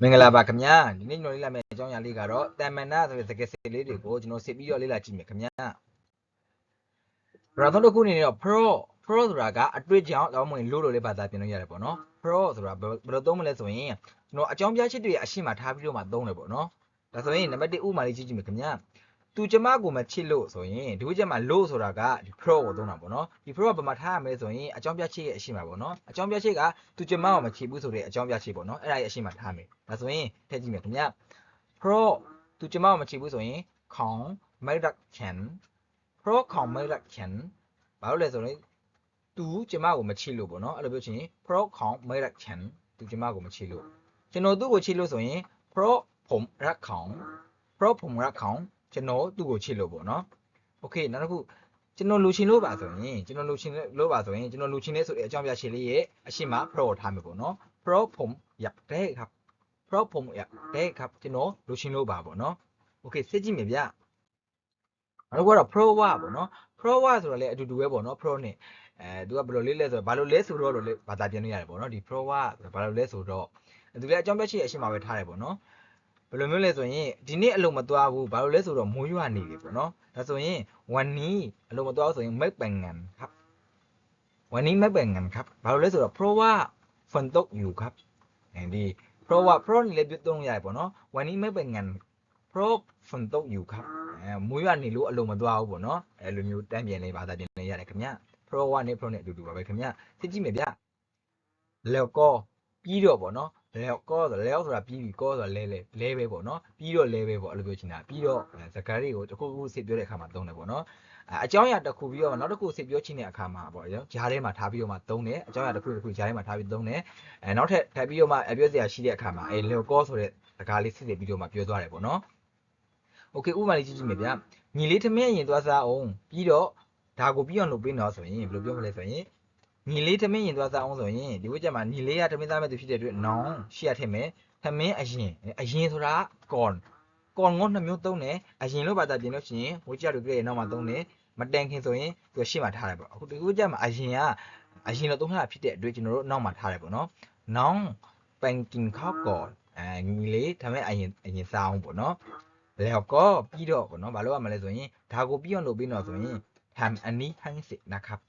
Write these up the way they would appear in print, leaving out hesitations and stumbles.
မင်္ဂလာပါခင်ဗျာဒီနေ့ကျွန်တော်လေ့လာမယ့်အကြောင်းအရာလေးကတော့တမ္မနာဆိုတဲ့စကားစစ်လေးတွေကိုကျွန်တော်စစ်ပြီးတော့လေ့လာကြည့်မယ်ခင်ဗျာပထမဆုံးတစ်ခုအနေနဲ့တော့ pro ဆိုတာကအတွေ့အကြုံအကောင်းမွန်လို့လေးဘာသာပြန်လို့ရတယ်ပေါ့နော် pro ဆိုတာဘယ်လိုသုံးမလဲဆိုရင်ကျွန်တော်အကြောင်းပြချက်တွေအရှိမထားပြီးတော့မှသုံးတယ်ပေါ့နော်ဒါဆိုရင်နံပါတ်1ဥပမာလေးကြည့်ကြည့်မယ်ခင်ဗျာသူကျမကိုမချစ်လို့ဆိုရင်ဒီဝိချက်မှာလို့ဆိုတာကဒီ pro ကိုသုံးတာပေါ့နော်ဒီ pro ကဘာမှထားရမလဲဆိုရင်အကြောင်းပြချက်ရဲ့အရှိမပေါ့နော်အကြောင်းပြချက်ကသူကျမကိုမချစ်ဘူးဆိုတဲ့အကြောင်းပြချက်ပေါ့နော်အဲ့ဒါရဲ့အရှိမထားမယ်ဒါဆိုရင်ထည့်ကြည့်မယ်ခင်ဗျာ pro သူကျမကိုမချစ်ဘူးဆိုရင်ခေါင်ไม่รักฉัน pro ခေါင်ไม่รักฉันဘာလို့လဲဆိုရင်သူကျမကိုမချစ်လို့ပေါ့နော်အဲ့လိုပြောချင်ရင် pro ခေါင်ไม่รักฉันသူကျမကိုမချစ်လို့ကျွန်တော်သူ့ကိုချစ်လို့ဆိုရင် pro ผมรักเขา pro ผมรักเขาကျွန်တော်သူ့ကိုချစ်လို့ပေါ့နော်โอเคနောက်တစ်ခုကျွန်တော်လူချင်းလို့ပါဆိုရင်ကျွန်တော်လူချင်းလို့ပါဆိုရင်ကျွန်တော်လူချင်းလေးဆိုတဲ့အကြောင်းပြချက်လေးရဲ့အရှိမ pro ကိုထားမယ်ပေါ့နော် pro ผมอยากได้ครับ pro ผมอยากได้ครับကျွန်တော်လူချင်းလို့ပါပေါ့နော်โอเคစစ်ကြည့်မယ်ဗျနောက်တစ်ခုကတော့ pro ဝပေါ့နော် pro ဝဆိုတော့လည်းအတူတူပဲပေါ့နော် pro နဲ့သူကဘယ်လိုလေးလဲဆိုတော့ဘာလို့လဲဆိုတော့လို့ဘာသာပြန်လို့ရတယ်ပေါ့နော်ဒီ pro ဝဘာလို့လဲဆိုတော့သူလည်းအကြောင်းပြချက်အရှိမပဲထားတယ်ပေါ့နော်ဘယ်လိုမျိုးလဲဆိုရင်ဒီနေ့အလုံးမသွားဘူးဘာလို့လဲဆိုတော့မိုးရွာနေပြီပေါ့နော်ဒါဆိုရင်วันนี้အလုံးမသွားဆိုရင်ไม่ไปงานครับวันนี้ไม่ไปงานครับဘာလို့လဲဆိုတော့เพราะว่าฝนตกอยู่ครับဒီเพราะว่าเพราะนี่လည်းပြောသုံးရတယ်ပေါ့နော်วันนี้ไม่ไปงานเพราะฝนตกอยู่ครับမိုးရွာနေလို့အလုံးမသွားဘူးပေါ့နော်အဲ့လိုမျိုးတန်းပြန်လေးဘာသာပြန်လေးရတယ်ခင်ဗျเพราะว่าနဲ့ pro နဲ့အတူတူပါပဲခင်ဗျစစ်ကြည့်မယ်ဗျแล้วก็ပြီးတော့ပေါ့နော်แล้วก็แล้วဆိုတာပြီးပြီကောဆိုတာလဲပဲပေါ့နော်ပြီးတော့လဲပဲပေါ့အဲ့လိုပြောချင်တာပြီးတော့စကားတွေကိုတစ်ခုခုစစ်ပြောတဲ့အခါမှာသုံးတယ်ပေါ့နော်အကြောင်းအရာတစ်ခုပြီးတော့နောက်တစ်ခုစစ်ပြောချင်တဲ့အခါမှာပေါ့ရောဂျားထဲမှာထားပြီးတော့မှသုံးတယ်အကြောင်းအရာတစ်ခုဂျားထဲမှာထားပြီးသုံးတယ်နောက်ထပ်ထပ်ပြီးတော့မှပြောစရာရှိတဲ့အခါမှာแล้วก็ဆိုတဲ့စကားလေးစစ်ပြီးတော့မှပြောသွားတယ်ပေါ့နော်โอเคဥပမာလေးကြည့်ကြည့်မယ်ဗျညီလေးသမီးအရင်သွားစားအောင်ပြီးတော့ဒါကိုပြီးအောင်လုပ်ပေးတော့ဆိုရင်ဘယ်လိုပြောမလဲဆိုရင်ညီလေးသမင်းရင်သွားစားအောင်ဆိုရင်ဒီဝိချက်မှာညီလေးကသမင်းသားမဲ့သူဖြစ်တဲ့အတွက်နောင်ရှေ့ရထည့်မယ်သမင်းအရင်ဆိုတာကွန်ငုံနှမျိုးသုံးတယ်အရင်လို့ဘာသာပြင်လို့ရှိရင်ဝိချက်တို့ပြည့်ရဲ့နောက်မှာသုံးတယ်မတန်ခင်ဆိုရင်သူရှေ့မှာထားတယ်ပေါ့အခုဒီဝိချက်မှာအရင်လို့သုံးထားတာဖြစ်တဲ့အတွက်ကျွန်တော်တို့နောက်မှာထားတယ်ပေါ့နော်နောင်ပန်ကင်ခောက်ကောညီလေးသမင်းအရင်စားအောင်ပေါ့နော်แล้วก็ပြီးတော့ပေါ့နော်ဘာလို့ရမလဲဆိုရင်ဒါကိုပြီးအောင်လုပ်ပြီးတော့ဆိုရင်ทำอันนี้ให้เสร็จนะครับ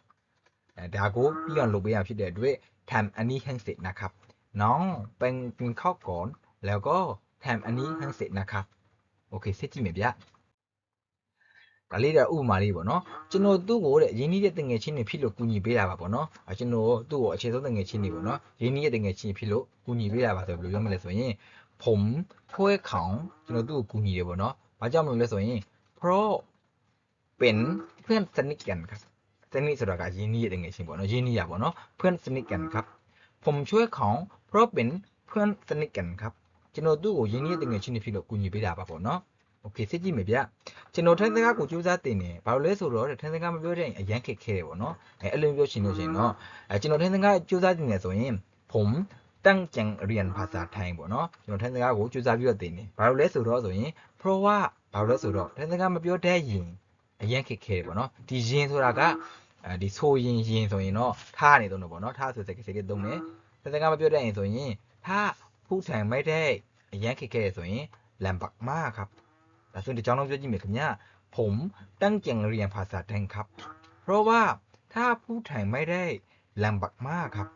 ဒါကိုပြီးအောင်လုပ်ပေးရဖြစ်တဲ့အတွက်ทำอันนี้ให้เสร็จนะครับน้องเป็นกินข้าวก่อนแล้วก็ทำอันนี้ให้เสร็จนะครับโอเคစစ်ကြည့်မယ်ဗျဒါလေးတော့ဥပမာလေးပေါ့နော်ကျွန်တော်သူ့ကိုတဲ့ရင်းနှီးတဲ့တငယ်ချင်းတွေဖြစ်လို့ကူညီပေးတာပါပေါ့နော်ကျွန်တော်သူ့ကိုအခြေဆုံးတငယ်ချင်းတွေပေါ့နော်ရင်းနှီးတဲ့တငယ်ချင်းဖြစ်လို့ကူညီပေးတာပါဆိုဘယ်လိုပြောမလဲဆိုရင်ผมช่วยเขาကျွန်တော်သူ့ကိုကူညီတယ်ပေါ့နော်ဘာကြောင့်မလို့လဲဆိုရင်เพราะเป็นเพื่อนสนิทกันครับสนิทဆိုတာကရင်းနှီးတဲ့ငယ်ချင်းပေါ့နော်ရင်းနှီးရပေါ့နော်เพื่อนสนิทกันครับผมช่วยเขาเพราะเป็นเพื่อนสนิทกันครับကျွန်တော်သူ့ကိုရင်းနှီးတဲ့ငယ်ချင်းတွေဖြစ်လို့ကူညီပေးတာပါပေါ့နော်โอเคစစ်ကြည့်မယ်ဗျကျွန်တော်ထိုင်းစကားကိုစူးစမ်းတင်တယ်ဘာလို့လဲဆိုတော့ထိုင်းစကားမပြောတဲ့ရင်အရန်ခက်ခဲတယ်ပေါ့နော်အဲ့လိုပြောချင်လို့ရှိရင်တော့ကျွန်တော်ထိုင်းစကားစူးစမ်းတင်တယ်ဆိုရင်ผมตั้งใจเรียนภาษาไทยပေါ့နော်ကျွန်တော်ထိုင်းစကားကိုစူးစမ်းပြီးတော့တင်တယ်ဘာလို့လဲဆိုတော့ဆိုရင်เพราะว่าဘာလို့လဲဆိုတော့ထိုင်းစကားမပြောတဲ့ရင်အရန်ခက်ခဲတယ်ပေါ့နော်ဒီရင်ဆိုတာကဒီဆိုရင်ဆိုရင်တော့ထားနေတော့ပေါ့နော်ထားဆိုစကားသုံးတယ်ထိုင်းစကားမပြောတဲ့ရင်ဆိုရင်ถ้าพูดไทยไม่ได้အရန်ခက်ခဲဆိုရင်ลำบากมากครับแต่ส่วนที่จ้องต้องပြောကြည့်မယ်ခင်ဗျာผมตั้งใจเรียนภาษาไทยครับเพราะว่าถ้าพูดไทยไม่ได้ลำบากมากครับ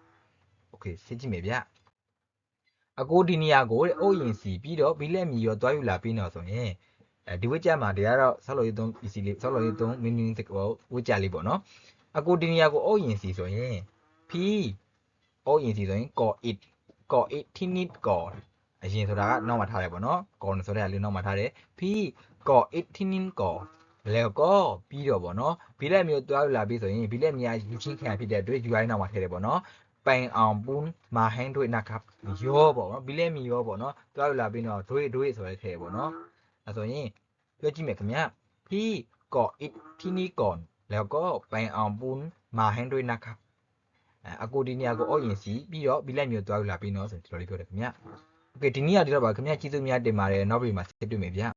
โอเคစစ်ကြည့်မယ်ဗျအကိုဒီနေရာကိုအိုးရင်စီပြီးတော့ဘီလက်မီရောတွားယူလာပြီးတော့ဆိုရင်ဒီဝိကျမှာဒီကတော့ဆောက်လို့ရေးသုံး PC လေးဆောက်လို့ရေးသုံးမင်းစကောဝိကျလေးပေါ့နော်အကိုဒီနေရာကိုအိုးရင်စီဆိုရင်ဖီအိုးရင်စီဆိုရင်ကော့ it ที่นิดก่อนအရင်ဆိုတာကနောက်မှာထားတယ်ပေါ့နော်ကော်ဆိုတဲ့လေးနောက်မှာထားတယ်ဖီကော့ it ที่นิดก่อนแล้วก็ပြီးတော့ပေါ့နော်ဘီလက်မျိုးတွားယူလာပြီးဆိုရင်ဘီလက်မျိုးယူချင်းခံဖြစ်တဲ့အတွက် UI နောက်မှာထည့်တယ်ပေါ့နော်ပိုင်အောင်ပူးမာဟင်းတို့นะครับရောပေါ့နော်ဘီလက်မီရောပေါ့နော်တွားယူလာပြီးတော့တွေဆိုတဲ့ထည့်ပေါ့နော်အဲဆိုရင်ပြောကြည့်မယ်ခင်ဗျพี่เกาะอิฐที่นี่ก่อนแล้วก็ไปเอาปูนมาให้ด้วยนะครับအကိုဒီနေရာကိုအော့ရင်စီပြီးတော့ဘီလက်မျိုးတွားယူလာပြီးတော့ဆိုတော့ဒီလိုလေးပြောတယ်ခင်ဗျโอเคဒီနေ့ကဒီတော့ပါခင်ဗျကျေးဇူးများတင်ပါတယ်နောက်ပြီးမှဆက်တွေ့မယ်ဗျ